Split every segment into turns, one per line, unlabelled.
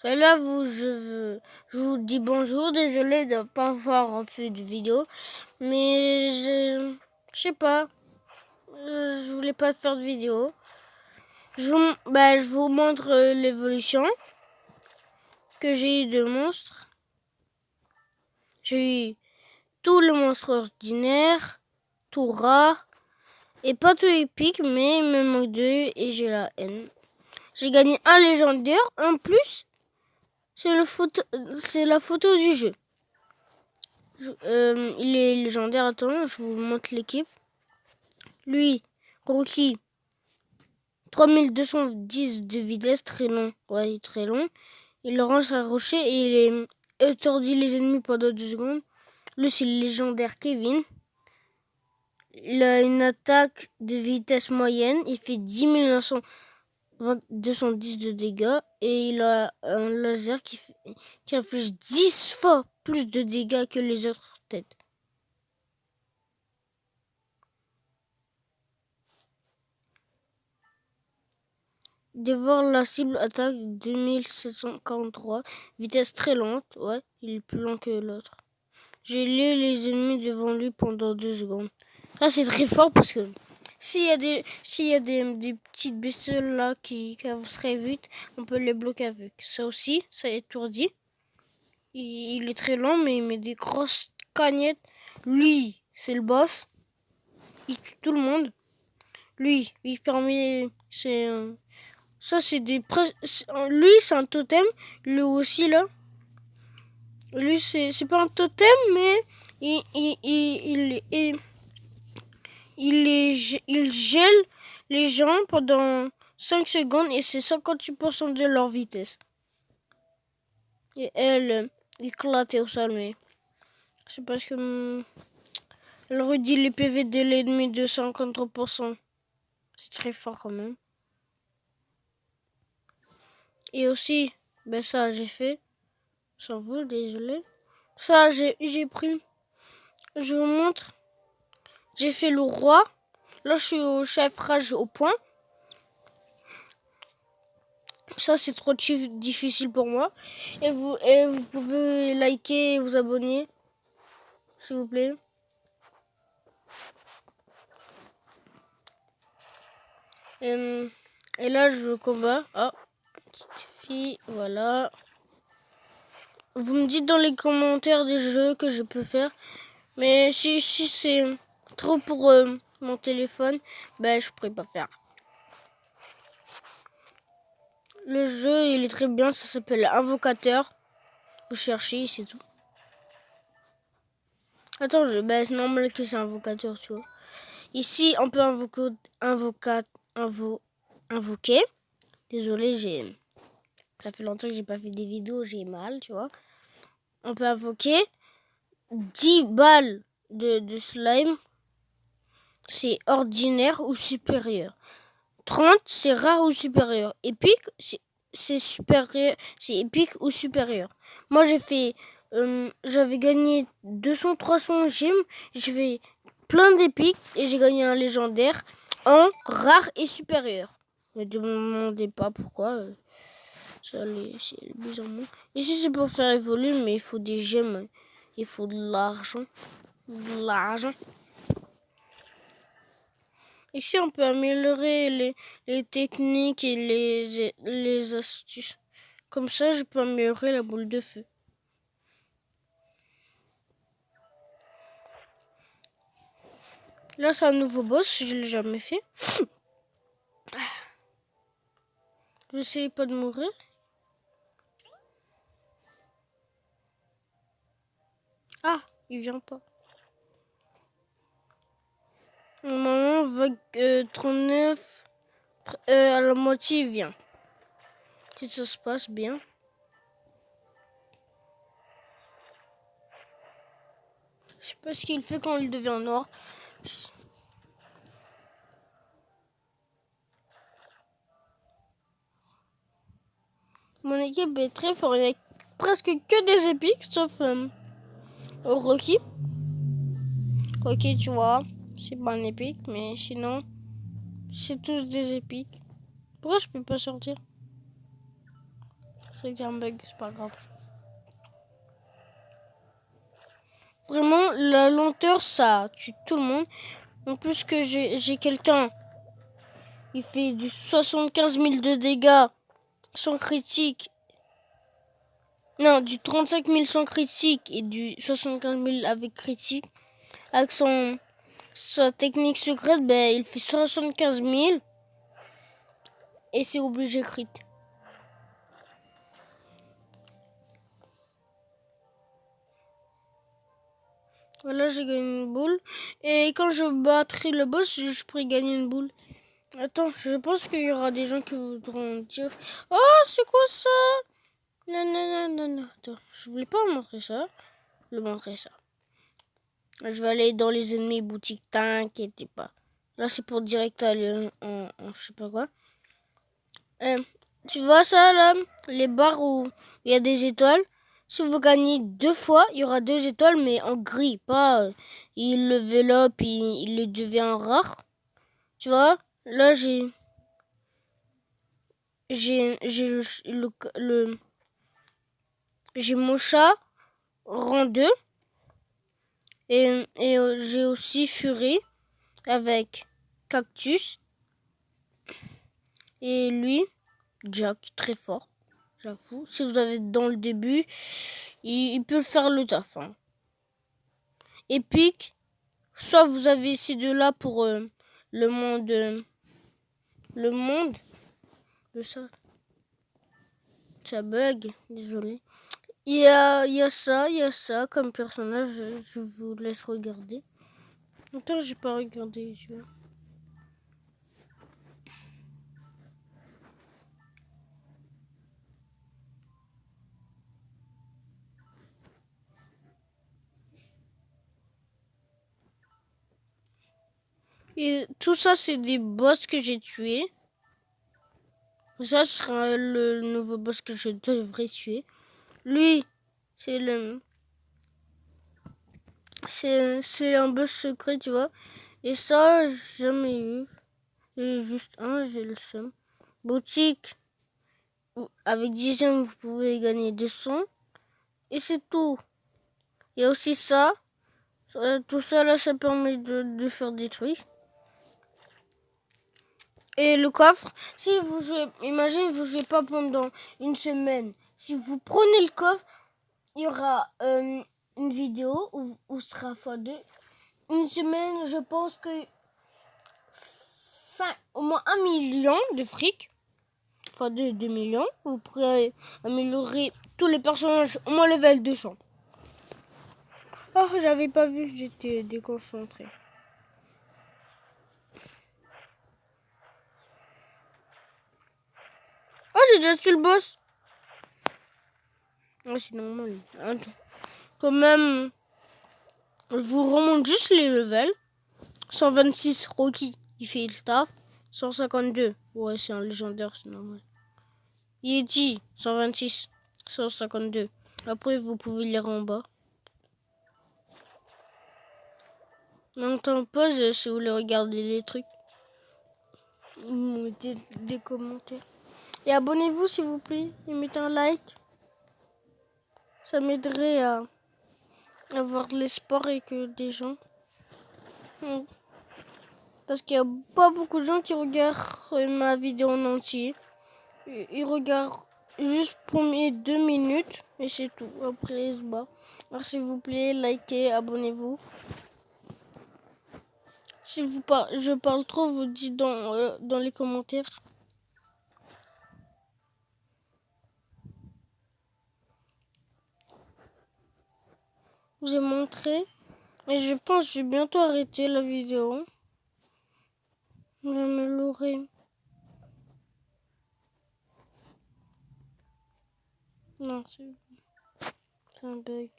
Là, je vous dis bonjour. Désolé de ne pas avoir fait de vidéo. Mais je sais pas. Je voulais pas faire de vidéo. Je vous montre l'évolution que j'ai eu de monstres. J'ai eu tout le monstre ordinaire, tout rare. Et pas tout épique, mais il me manque 2 et j'ai la haine. J'ai gagné un légendaire. En plus, c'est la photo du jeu. Il est légendaire. Attends, je vous montre l'équipe. Lui, Rocky, 3210 de vitesse, très long. Ouais, très long. Il range un rocher et il étourdit les ennemis pendant 2 secondes. Lui, c'est le légendaire Kevin. Il a une attaque de vitesse moyenne. Il fait 10 210 de dégâts. Et il a un laser qui inflige 10 fois plus de dégâts que les autres têtes. Dévore la cible, attaque 2743, vitesse très lente, ouais, il est plus lent que l'autre. J'ai lu les ennemis devant lui pendant 2 secondes. Là, c'est très fort parce que s'il y a des petites bestioles là qui avancent très vite, on peut les bloquer avec. Ça aussi, ça étourdit. Il est très lent, mais il met des grosses cagnettes. Lui, c'est le boss. Il tue tout le monde. Lui, il permet... Ça, c'est des... Lui, c'est un totem. Lui aussi, là. Lui, c'est pas un totem, mais il gèle les gens pendant 5 secondes et c'est 58% de leur vitesse. Et elle éclatée au sol, mais c'est parce que elle réduit les PV de l'ennemi de 53%. C'est très fort quand même. Et aussi, ben ça j'ai fait. Sans vous, désolé. Ça j'ai pris. Je vous montre. J'ai fait le roi. Là je suis au chef rage au point. Ça c'est trop difficile pour moi. Et vous pouvez liker et vous abonner. S'il vous plaît. Et là je combat. Ah, fille, voilà. Vous me dites dans les commentaires des jeux que je peux faire. Mais si c'est trop pour mon téléphone, ben je pourrais pas faire. Le jeu, il est très bien, ça s'appelle Invocateur. Vous cherchez, c'est tout. Attends, c'est normal que c'est Invocateur, tu vois. Ici, on peut invoquer. Désolé, ça fait longtemps que j'ai pas fait des vidéos, j'ai mal, tu vois. On peut invoquer 10 balles de slime. C'est ordinaire ou supérieur. 30, c'est rare ou supérieur. Épique, c'est supérieur, c'est épique ou supérieur. Moi, j'avais gagné 200-300 gemmes. J'ai fait plein d'épiques et j'ai gagné un légendaire en rare et supérieur. Ne me demandez pas pourquoi. C'est bizarrement. Ici, c'est pour faire évoluer, mais il faut des gemmes. Il faut de l'argent. De l'argent. Ici, on peut améliorer les techniques et les astuces. Comme ça, je peux améliorer la boule de feu. Là, c'est un nouveau boss, je ne l'ai jamais fait. Je n'essaye pas de mourir. Ah, il vient pas. Normalement, vague 39, à la moitié, il vient. Si ça se passe bien. Je sais pas ce qu'il fait quand il devient noir. Mon équipe est très forte. Il n'y a presque que des épiques, sauf Rocky. Rocky, tu vois, c'est pas un épique, mais sinon, c'est tous des épiques. Pourquoi je peux pas sortir? C'est un bug, c'est pas grave. Vraiment, la lenteur, ça tue tout le monde. En plus que j'ai quelqu'un, il fait du 75 000 de dégâts sans critique. Non, du 35 000 sans critique et du 75 000 avec critique. Avec sa technique secrète, ben, il fait 75 000 et c'est obligé crit. Voilà, j'ai gagné une boule. Et quand je battrai le boss, je pourrai gagner une boule. Attends, je pense qu'il y aura des gens qui voudront dire « Oh, c'est quoi ça ?» Non, non, non, non, non. Attends, je voulais pas vous montrer ça. Je vais montrer ça. Je vais aller dans les ennemis boutique, t'inquiète pas. Là, c'est pour direct aller en je sais pas quoi. Tu vois ça, là? Les barres où il y a des étoiles. Si vous gagnez 2 fois, il y aura 2 étoiles, mais en gris. Pas il level up, il devient rare. Tu vois? Là, j'ai mon chat rang 2. Et j'ai aussi Fury avec Cactus. Et lui, Jack, très fort, j'avoue. Si vous avez dans le début, il peut faire le taf. Hein. Epic, soit vous avez ces deux-là pour le monde de ça. Ça bug, désolé. Il y a ça comme personnage. Je vous laisse regarder. Attends, j'ai pas regardé. Tu vois. Et tout ça, c'est des boss que j'ai tués. Ça sera le nouveau boss que je devrais tuer. Lui, c'est un boss secret, tu vois. Et ça, j'ai jamais eu. J'ai juste un, j'ai le seum. Boutique. Avec 10 gemmes, vous pouvez gagner 200. Et c'est tout. Il y a aussi ça. Tout ça, là, ça permet de faire des trucs. Et le coffre, si vous jouez, imagine vous jouez pas pendant une semaine. Si vous prenez le coffre, il y aura une vidéo où sera x2. Une semaine, je pense que au moins 1 million de fric. x2, 2 millions. Vous pourrez améliorer tous les personnages au moins level 200. Oh, j'avais pas vu, j'étais déconcentré. Oh, j'ai déjà tué le boss. Oh, c'est normal. Attends. Quand même, je vous remonte juste les levels. 126, Rocky, il fait le taf. 152, ouais, c'est un légendaire, c'est normal. Yeti, 126, 152. Après, vous pouvez lire en bas. Maintenant, pause si vous voulez regarder les trucs. Vous mettez des commentaires. Et abonnez-vous, s'il vous plaît. Et mettez un like. Ça m'aiderait à avoir de l'espoir et que des gens. Parce qu'il n'y a pas beaucoup de gens qui regardent ma vidéo en entier. Ils regardent juste pour mes 2 minutes. Et c'est tout. Après, ils se battent. Alors, s'il vous plaît, likez, abonnez-vous. Si je parle trop, vous dites dans les commentaires. Je vous ai montré. Et je pense que je vais bientôt arrêter la vidéo. Je vais améliorer. Non, c'est un bug.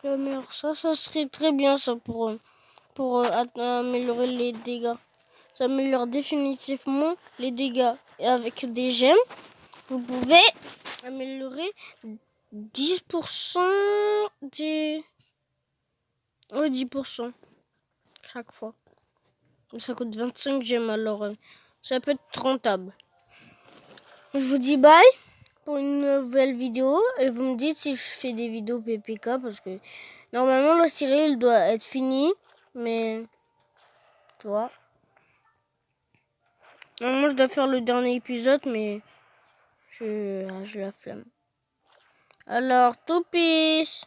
J'améliore ça. Ça serait très bien ça pour améliorer les dégâts. Ça améliore définitivement les dégâts. Et avec des gemmes, vous pouvez améliorer 10% des... Oui, 10% chaque fois. Ça coûte 25 gemmes, alors ça peut être rentable. Je vous dis bye pour une nouvelle vidéo. Et vous me dites si je fais des vidéos PPK. Parce que normalement, la série, elle doit être finie. Mais, tu vois. Normalement, je dois faire le dernier épisode. Mais, j'ai la flemme. Alors, tout peace.